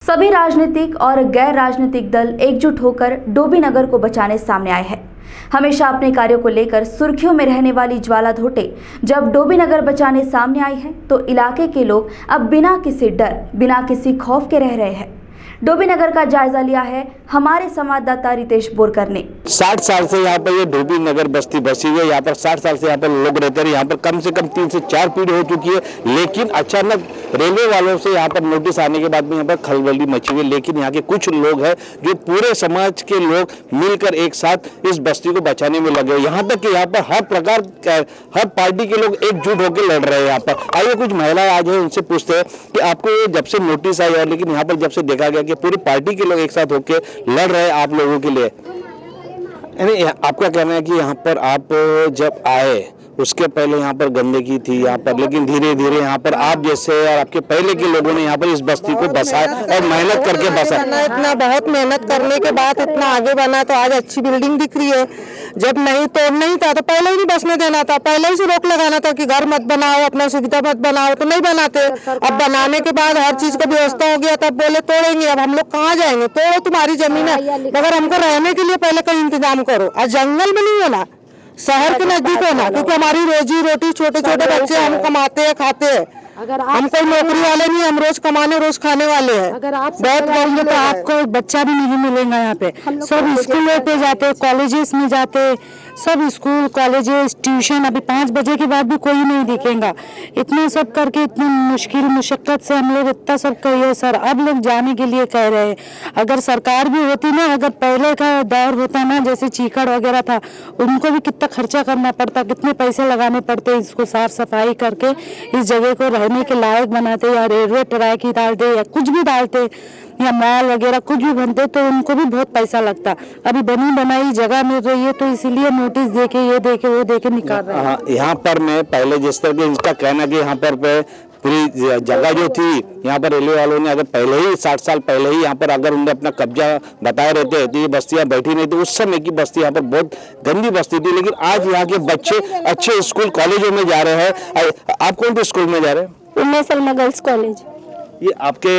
सभी राजनीतिक और गैर राजनीतिक दल एकजुट होकर डोभी नगर को बचाने सामने आए हैं। हमेशा अपने कार्यों को लेकर सुर्खियों में रहने वाली ज्वाला धोटे जब डोभी नगर बचाने सामने आई है तो इलाके के लोग अब बिना किसी डर, बिना किसी खौफ के रह रहे हैं। डोभी नगर का जायजा लिया है हमारे संवाददाता रितेश बोरकर ने। 60 साल से यहाँ पर ये डोभी नगर बस्ती बसी हुई है। यहाँ पर 60 साल से यहाँ पर लोग रहते हैं। यहाँ पर कम से कम 3 से 4 पीढ़ी हो चुकी है, लेकिन अचानक रेलवे वालों से यहाँ पर नोटिस आने के बाद में यहाँ पर खलबली मची हुई है। लेकिन यहाँ के कुछ लोग हैं जो पूरे समाज के लोग मिलकर एक साथ इस बस्ती को बचाने में लगे। यहाँ तक कि यहाँ पर हर पार्टी के लोग एकजुट होकर लड़ रहे हैं। यहाँ पर आइए कुछ महिलाएं आज है, उनसे पूछते हैं कि आपको जब से नोटिस आई है, लेकिन यहाँ पर जब से देखा गया कि पूरी पार्टी के लोग एक साथ होकर लड़ रहे हैं आप लोगों के लिए, यानी आपका कहना है कि यहाँ पर आप जब आए उसके पहले यहाँ पर गंदगी थी यहाँ पर, लेकिन धीरे धीरे यहाँ पर आप जैसे और आपके पहले के लोगों ने यहाँ पर इस बस्ती को बसाया और मेहनत करके बसाया। इतना बहुत मेहनत करने के बाद इतना आगे बना तो आज अच्छी बिल्डिंग दिख रही है। जब नहीं तो नहीं था तो पहले ही नहीं बसने देना था, पहले ही से रोक लगाना था कि घर मत बनाओ, अपना सुविधा मत बनाओ, तो नहीं बनाते। अब बनाने के बाद हर चीज का व्यवस्था हो गया, तब बोले तोड़ेंगे। अब हम लोग कहाँ जाएंगे? तोड़ो, तुम्हारी जमीन है, मगर हमको रहने के लिए पहले कहीं इंतजाम करो। और जंगल में नहीं होना, शहर के नजदीक होना, क्योंकि हमारी रोजी रोटी, छोटे छोटे बच्चे हम कमाते हैं, खाते हैं। हम कोई नौकरी वाले नहीं, हम रोज कमाने रोज खाने वाले हैं। अगर आप बहुत कहोगे तो आपको बच्चा भी नहीं मिलेगा। यहाँ पे सब स्कूलों पे जाते, कॉलेजेस में जाते, सब स्कूल कॉलेजेस ट्यूशन। अभी 5 बजे के बाद भी कोई नहीं दिखेगा। इतना सब करके इतनी मुश्किल मुशक्कत से हम लोग इतना सब कहिए सर, अब लोग जाने के लिए कह रहे हैं। अगर सरकार भी होती ना, अगर पहले का दौर होता ना, जैसे चीकड़ वगैरह था, उनको भी कितना खर्चा करना पड़ता, कितने पैसे लगाने पड़ते इसको साफ सफाई करके इस जगह को रहने के लायक बनाते, या रेलवे ट्रैक ही डालते या कुछ भी डालते या मॉल वगैरह कुछ भी बनते, तो उनको भी बहुत पैसा लगता। अभी बनी बनाई जगह मिल रही है तो इसीलिए नोटिस देके ये देके वो देके निकाल रहे हैं। यहाँ पर मैं पहले जिस तरह के इसका कहना कि यहाँ पर पूरी जगह जो थी यहाँ पर रेलवे वालों ने अगर पहले ही 60 साल पहले ही यहाँ पर अगर उन्हें अपना कब्जा बताए रहते तो ये बस्तियाँ बैठी नहीं थी। उस समय की बस्ती यहाँ पर बहुत गंदी बस्ती थी, लेकिन आज यहाँ के बच्चे अच्छे स्कूल कॉलेजों में जा रहे हैं। आप कौन से स्कूल में जा रहे हैं? उम्मे सलमा गर्ल्स कॉलेज। ये आपके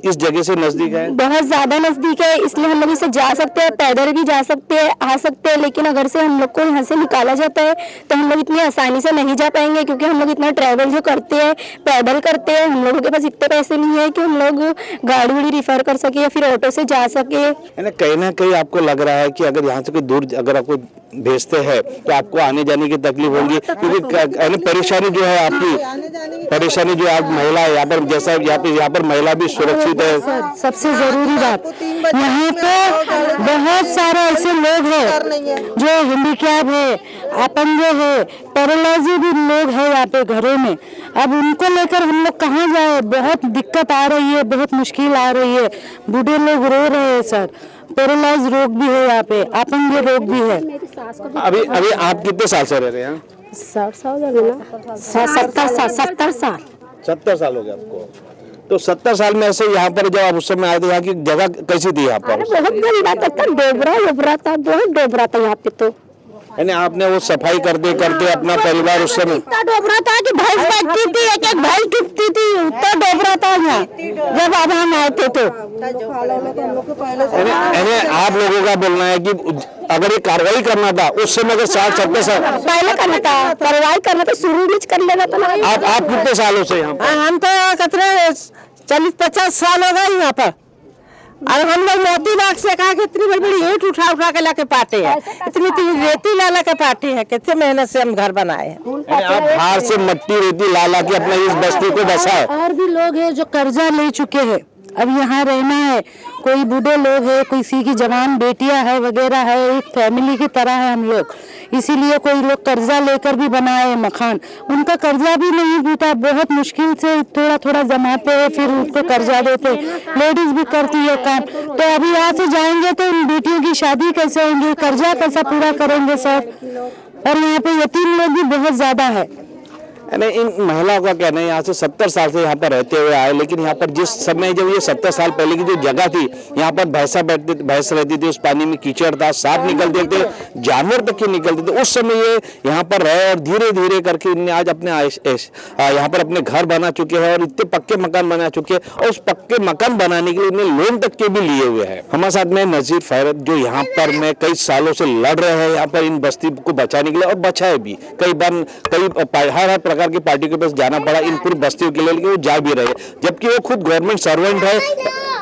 इस जगह से नजदीक है? बहुत ज्यादा नजदीक है, इसलिए हम लोग इसे जा सकते हैं, पैदल भी जा सकते हैं, आ सकते हैं। लेकिन अगर से हम लोग को यहाँ से निकाला जाता है तो हम लोग इतनी आसानी से नहीं जा पाएंगे, क्योंकि हम लोग इतना ट्रैवल जो करते हैं, पैदल करते हैं, हम लोगों के पास इतने पैसे नहीं है कि हम लोग गाड़ी वाड़ी रिफर कर सके या फिर ऑटो से जा सके। कहीं ना कहीं आपको लग रहा है कि अगर यहाँ से कोई दूर अगर आपको भेजते हैं तो आपको आने जाने की तकलीफ होगी, क्योंकि परेशानी जो है आपकी परेशानी जो आप महिला है यहाँ पर, जैसा यहाँ पर महिला भी सुरक्षित है। सबसे जरूरी बात, यहाँ पे बहुत सारे ऐसे लोग हैं जो हैंडीकैप है, अपंग है, पैरालाइज भी लोग हैं यहाँ पे घरों में। अब उनको लेकर हम लोग कहाँ जाए? बहुत दिक्कत आ रही है, बहुत मुश्किल आ रही है। बूढ़े लोग रो रहे हैं सर, पैरालाइज रोग भी है यहाँ पे, अपंग रोग भी है। अभी आप कितने साल से रह रहे हैं? 70 साल हो गए। 70 साल हो गए आपको? तो 70 साल में ऐसे यहाँ पर जब आप उस समय आए थे, यहाँ की जगह कैसी थी यहाँ पर? बहुत गंदा था, डोबरा था, बहुत डोबरा था यहाँ पे। तो यानी आपने वो सफाई करते करते अपना परिवार उस समय इतना डोबरा था कि भैंस बैठती थी, एक भैंस डूबती थी, इतना डोबरा था यहाँ जब अब हम आए थे। तो आप लोगों का बोलना है कि अगर ये कार्रवाई करना था उस समय अगर 60-70 साल पहले करना था, कार्रवाई करना था, शुरू में कर लेना था। आप कितने सालों से यहाँ पर? हम तो कितने 40-50 साल हो गए यहाँ पर। और हम लोग मोती बाग से कहा कि इतनी बड़ी बड़ी ईंट उठा उठा के लाके पाते हैं, इतनी रेती ला के पाते हैं। कितने मेहनत से हम घर बनाए हैं। आप हार से मट्टी रेती ला के अपना इस बस्ती को बसाए। और भी लोग हैं जो कर्जा ले चुके हैं, अब यहाँ रहना है। कोई बूढ़े लोग है, किसी की जवान बेटियां है वगैरह है, एक फैमिली की तरह है हम लोग। इसीलिए कोई लोग कर्जा लेकर भी बनाए मकान, उनका कर्जा भी नहीं बीता, बहुत मुश्किल से थोड़ा थोड़ा जमाते हैं, फिर उनको कर्जा देते। लेडीज भी करती है काम। तो अभी यहाँ से जाएंगे तो उन बेटियों की शादी कैसे होंगी, कर्जा कैसा पूरा करेंगे सर? और यहाँ पे यतीम लोग भी बहुत ज्यादा है। यानी इन महिलाओं का कहना है यहाँ से 70 साल से यहाँ पर रहते हुए आए, लेकिन यहाँ पर जिस समय जब ये 70 साल पहले की जो जगह थी, यहाँ पर भैंस रहती थी, उस पानी में कीचड़ था, सांप निकलते थे, जानवर तक के निकलते थे, उस समय ये यहाँ पर रहे और धीरे धीरे करके इनने आज अपने यहाँ पर अपने घर बना चुके हैं और इतने पक्के मकान बना चुके हैं और उस पक्के मकान बनाने के लिए इन्हें लोन तक के भी लिए हुए हैं। हमारे साथ में नजीर फैरत, जो यहाँ पर मैं कई सालों से लड़ रहे हैं यहाँ पर इन बस्ती को बचाने के लिए और बचाए भी, कई बार हर प्रकार की पार्टी के पास जाना पड़ा इन पूरी बस्तियों के लिए, लेकिन वो जा भी रहे, जबकि वो खुद गवर्नमेंट सर्वेंट है,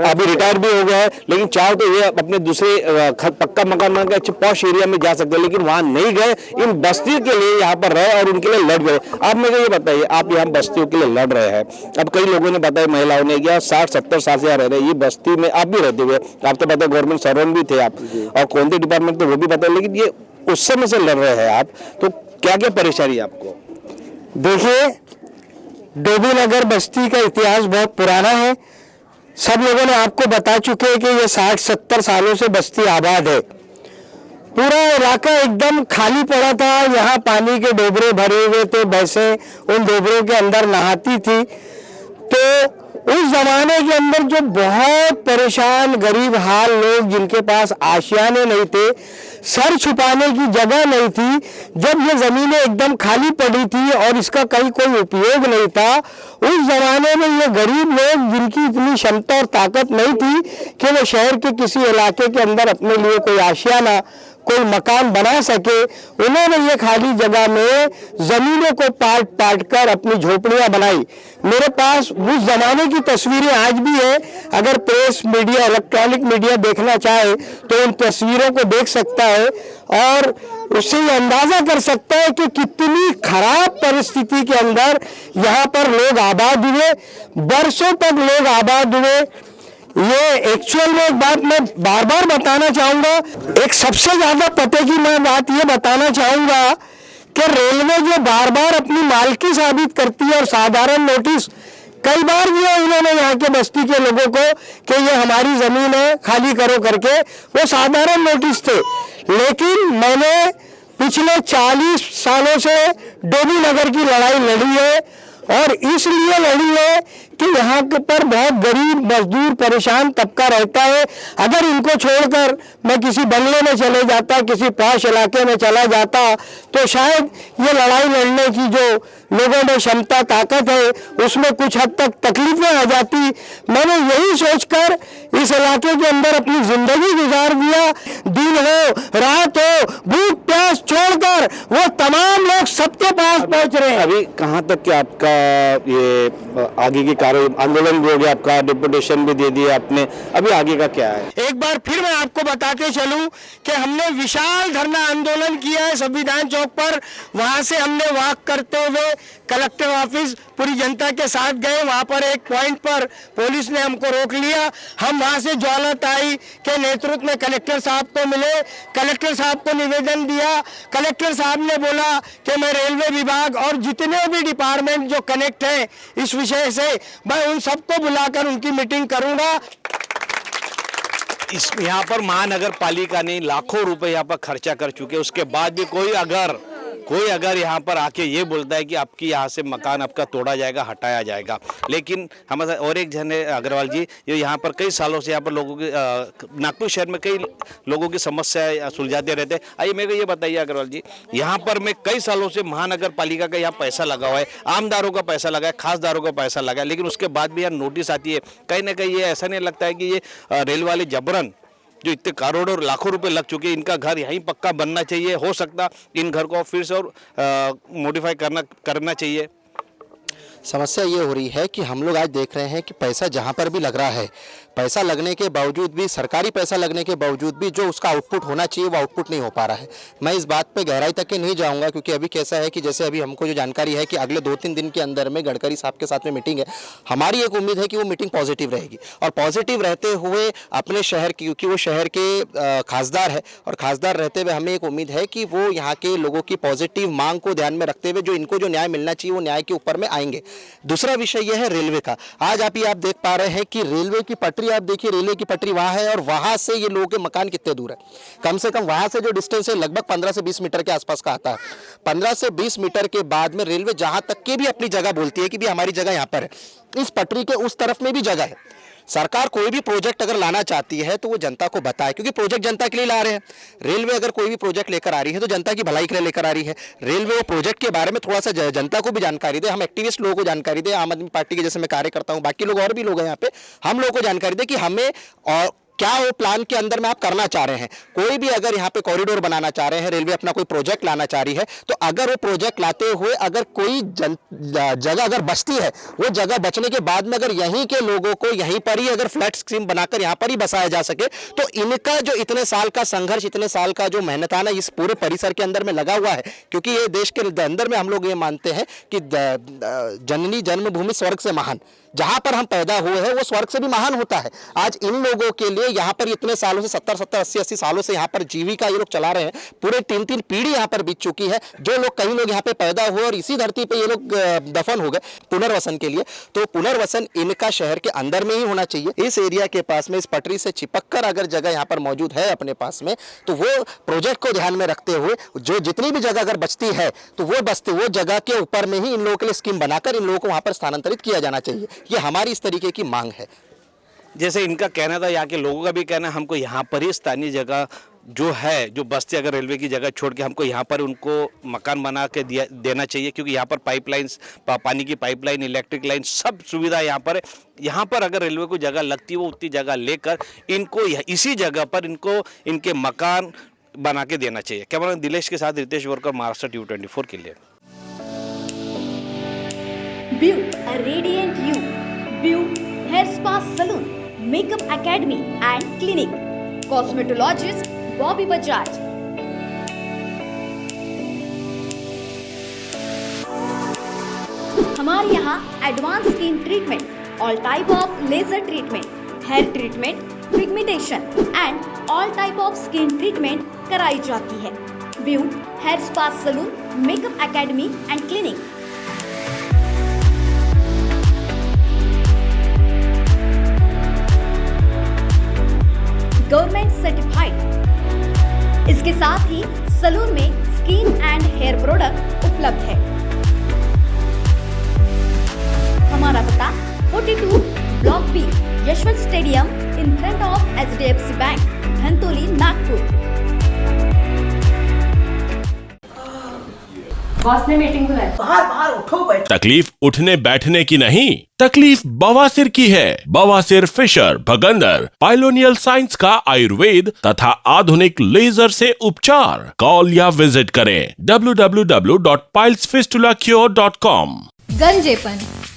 अभी रिटायर भी हो गया है, लेकिन चाहो तो ये अपने दूसरे पक्का मकान बना के अच्छे पॉश एरिया में जा सकते हैं, लेकिन वहां नहीं गए, इन बस्तियों के लिए यहाँ पर रहे और उनके लिए लड़ गए। आप मुझे ये बताइए, आप यहाँ बस्तियों के लिए लड़ रहे हैं, अब कई लोगों ने बताया, महिलाओं ने, या 60-70 साल से यहाँ रह रहे हैं, ये बस्ती में आप भी रहते हुए, आप तो पता है गवर्नमेंट सर्वेंट भी थे आप, और कौन से डिपार्टमेंट थे वो भी पता है, लेकिन ये उस समय से लड़ रहे हैं आप, तो क्या क्या परेशानी है आपको? देखिए, डोभी नगर बस्ती का इतिहास बहुत पुराना है। सब लोगों ने आपको बता चुके हैं कि ये 60-70 सालों से बस्ती आबाद है। पूरा इलाका एकदम खाली पड़ा था, यहाँ पानी के डोबरे भरे हुए थे, भैंसें उन डोबरों के अंदर नहाती थी। तो उस जमाने के अंदर जो बहुत परेशान गरीब हाल लोग, जिनके पास आशियाने नहीं थे, सर छुपाने की जगह नहीं थी, जब ये जमीनें एकदम खाली पड़ी थी और इसका कहीं कोई उपयोग नहीं था, उस जमाने में ये गरीब लोग, जिनकी इतनी क्षमता और ताकत नहीं थी कि वो शहर के किसी इलाके के अंदर अपने लिए कोई आशियाना, कोई मकान बना सके, उन्होंने ये खाली जगह में जमीनों को पाट कर अपनी झोपड़ियां बनाई। मेरे पास उस जमाने की तस्वीरें आज भी है, अगर प्रेस मीडिया, इलेक्ट्रॉनिक मीडिया देखना चाहे तो उन तस्वीरों को देख सकता है और उससे ये अंदाजा कर सकता है कि कितनी खराब परिस्थिति के अंदर यहाँ पर लोग आबाद हुए, बरसों तक लोग आबाद हुए। ये एक्चुअल में एक बात मैं बार बार बताना चाहूंगा, एक सबसे ज्यादा पते की मैं बात ये बताना चाहूंगा कि रेलवे जो बार बार अपनी मालकी साबित करती है और साधारण नोटिस कई बार दिया उन्होंने यहाँ के बस्ती के लोगों को कि ये हमारी जमीन है, खाली करो करके, वो साधारण नोटिस थे। लेकिन मैंने पिछले 40 सालों से डोभी नगर की लड़ाई लड़ी है और इसलिए लड़ी है कि यहाँ पर बहुत गरीब मजदूर परेशान तबका रहता है। अगर इनको छोड़कर मैं किसी बंगले में चले जाता, किसी पॉश इलाके में चला जाता, तो शायद ये लड़ाई लड़ने की जो लोगों में क्षमता ताकत है उसमें कुछ हद तक तकलीफें आ जाती। मैंने यही सोचकर इस इलाके के अंदर अपनी जिंदगी गुजार दिया। दिन हो रात हो, भूख प्यास छोड़कर वो तमाम लोग सबके पास पहुंच रहे हैं। अभी कहाँ तक कि आपका ये आगे की आंदोलन भी हो गया, आपका डिपुटेशन भी दे दिया आपने, अभी आगे का क्या है? एक बार फिर मैं आपको बताते चलूं कि हमने विशाल धरना आंदोलन किया है संविधान चौक पर। वहां से हमने वॉक करते हुए कलेक्टर ऑफिस पूरी जनता के साथ गए। वहां पर एक पॉइंट पर पुलिस ने हमको रोक लिया। हम वहां से ज्वालत आई के नेतृत्व में कलेक्टर साहब को मिले, कलेक्टर साहब को निवेदन दिया। कलेक्टर साहब ने बोला कि मैं रेलवे विभाग और जितने भी डिपार्टमेंट जो कनेक्ट हैं इस विषय से, मैं उन सबको बुलाकर उनकी मीटिंग करूंगा। इस यहाँ पर महानगर पालिका ने लाखों रुपए यहाँ पर खर्चा कर चुके, उसके बाद भी कोई अगर यहाँ पर आके ये बोलता है कि आपकी यहाँ से मकान आपका तोड़ा जाएगा, हटाया जाएगा। लेकिन हमारे और एक जन है अग्रवाल जी, जो यहाँ पर कई सालों से यहाँ पर लोगों की नागपुर शहर में कई लोगों की समस्या सुलझाते रहते हैं। आइए मेरे को ये बताइए अग्रवाल जी, यहाँ पर मैं कई सालों से महानगर पालिका का यहाँ पैसा लगा हुआ है, आमदारों का पैसा लगा है, खासदारों का पैसा लगा है, लेकिन उसके बाद भी यहाँ नोटिस आती है। कहीं ना कहीं ये ऐसा नहीं लगता है कि ये रेल वाले जबरन जो इतने करोड़ों और लाखों रुपए लग चुके हैं, इनका घर यहीं पक्का बनना चाहिए, हो सकता इन घर को फिर से और मॉडिफाई करना चाहिए? समस्या ये हो रही है कि हम लोग आज देख रहे हैं कि पैसा जहाँ पर भी लग रहा है, पैसा लगने के बावजूद भी, सरकारी पैसा लगने के बावजूद भी जो उसका आउटपुट होना चाहिए वो आउटपुट नहीं हो पा रहा है। मैं इस बात पे गहराई तक के नहीं जाऊंगा क्योंकि अभी कैसा है कि जैसे अभी हमको जो जानकारी है कि अगले 2-3 दिन के अंदर में गडकरी साहब के साथ में मीटिंग है। हमारी एक उम्मीद है कि वो मीटिंग पॉजिटिव रहेगी और पॉजिटिव रहते हुए अपने शहर की, क्योंकि वो शहर के खासदार है और खासदार रहते हुए हमें एक उम्मीद है कि वो यहाँ के लोगों की पॉजिटिव मांग को ध्यान में रखते हुए जो इनको जो न्याय मिलना चाहिए वो न्याय के ऊपर में आएंगे। दूसरा विषय यह है रेलवे का। आज आप देख पा रहे हैं कि रेलवे की पटरी, आप देखिए रेलवे की पटरी वहां है और वहां से ये लोगों के मकान कितने दूर है। कम से कम वहां से जो डिस्टेंस है लगभग 15 से 20 मीटर के आसपास का आता है। 15 से 20 मीटर के बाद में रेलवे जहां तक के भी अपनी जगह बोलती है कि भी हमारी जगह यहां पर है, इस पटरी के उस तरफ में भी जगह है। सरकार कोई भी प्रोजेक्ट अगर लाना चाहती है तो वो जनता को बताए, क्योंकि प्रोजेक्ट जनता के लिए ला रहे हैं। रेलवे अगर कोई भी प्रोजेक्ट लेकर आ रही है तो जनता की भलाई के लिए लेकर आ रही है। रेलवे वो प्रोजेक्ट के बारे में थोड़ा सा जनता को भी जानकारी दे, हम एक्टिविस्ट लोगों को जानकारी दे, आम आदमी पार्टी के जैसे मैं कार्य करता हूँ, बाकी लोग और भी लोग हैं यहाँ पे, हम लोगों को जानकारी दे कि हमें और क्या वो प्लान के अंदर में आप करना चाह रहे हैं। कोई भी अगर यहाँ पे कॉरिडोर बनाना चाह रहे हैं, रेलवे अपना कोई प्रोजेक्ट लाना चाह रही है, तो अगर वो प्रोजेक्ट लाते हुए अगर कोई जगह अगर बचती है, वो जगह बचने के बाद में अगर यहीं के लोगों को यहीं पर ही अगर फ्लैट स्कीम बनाकर यहाँ पर ही बसाया जा सके, तो इनका जो इतने साल का संघर्ष, इतने साल का जो मेहनताना इस पूरे परिसर के अंदर में लगा हुआ है, क्योंकि ये देश के अंदर में हम लोग ये मानते हैं कि जननी जन्मभूमि स्वर्ग से महान, जहां पर हम पैदा हुए हैं वो स्वर्ग से भी महान होता है। आज इन लोगों के लिए यहाँ पर इतने सालों से 70 80 सालों से यहाँ पर जीविका ये लोग चला रहे हैं, पूरे 3 पीढ़ी यहाँ पर बीत चुकी है। जो लोग कई लोग यहाँ पे पैदा हुए और इसी धरती पे ये लोग दफन हो गए पुनर्वसन के लिए, तो पुनर्वसन इनका शहर के अंदर में ही होना चाहिए। इस एरिया के पास में इस पटरी से चिपक कर अगर जगह यहाँ पर मौजूद है अपने पास में, तो वो प्रोजेक्ट को ध्यान में रखते हुए जो जितनी भी जगह अगर बचती है तो वो जगह के ऊपर में ही इन लोगों के लिए स्कीम बनाकर इन लोगों को वहां पर स्थानांतरित किया जाना चाहिए। ये हमारी इस तरीके की मांग है। जैसे इनका कहना था, यहाँ के लोगों का भी कहना है, हमको यहाँ पर ही स्थानीय जगह जो है, जो बस्ती अगर रेलवे की जगह छोड़ के हमको यहाँ पर उनको मकान बना के देना चाहिए, क्योंकि यहाँ पर पाइपलाइंस, पानी की पाइपलाइन, इलेक्ट्रिक लाइन, सब सुविधा यहाँ पर है। यहाँ पर अगर रेलवे को जगह लगती है, वो उतनी जगह लेकर इनको इसी जगह पर इनको इनके मकान बना के देना चाहिए। कैमरा दिलेश के साथ रितेश वर्कर, महाराष्ट्र T24 के लिए। View a radiant you. View Hair Spa Salon, Makeup Academy and Clinic. Cosmetologist Bobby Bajaj. हमारे यहाँ advance skin treatment, all type of laser treatment, hair treatment, pigmentation and all type of skin treatment कराई जाती है। View hair spa salon, makeup academy and clinic. Government certified. इसके साथ ही salon में skin and hair product उपलब्ध है। हमारा पता 42 block b, Yashwant stadium in front of HDFC bank, Dhantoli, Nagpur. Boss ने मीटिंग बुलाई। बाहर उठो बैठो। तकलीफ उठने बैठने की नहीं, तकलीफ बवासीर की है। बवासीर, फिशर, भगंदर, पाइलोनियल साइंस का आयुर्वेद तथा आधुनिक लेजर से उपचार। कॉल या विजिट करें www.pilesfistulacure.com।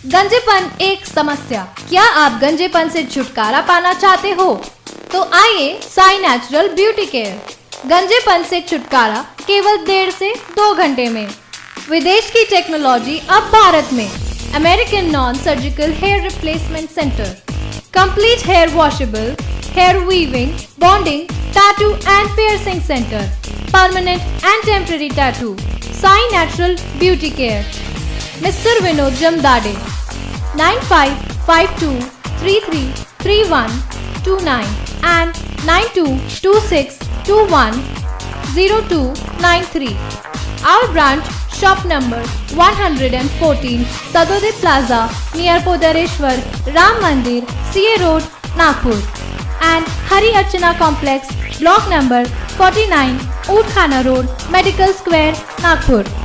गंजेपन एक समस्या। क्या आप गंजेपन से छुटकारा पाना चाहते हो? तो आइए साई नेचुरल ब्यूटी केयर। गंजेपन से छुटकारा केवल 1.5 से 2 घंटे में। विदेश की टेक्नोलॉजी अब भारत में। American non surgical hair replacement centre, complete hair washable, hair weaving, bonding, tattoo and piercing centre, permanent and temporary tattoo. Sai natural beauty care, mister Vinod Jamdade, 9552333129 and 9226210293. Our branch, shop number 114, Sadode Plaza, near Podareshwar Ram Mandir, CA Road, Nagpur, and Hari Archana Complex, block number 49, Oud Khana Road, Medical Square, Nagpur.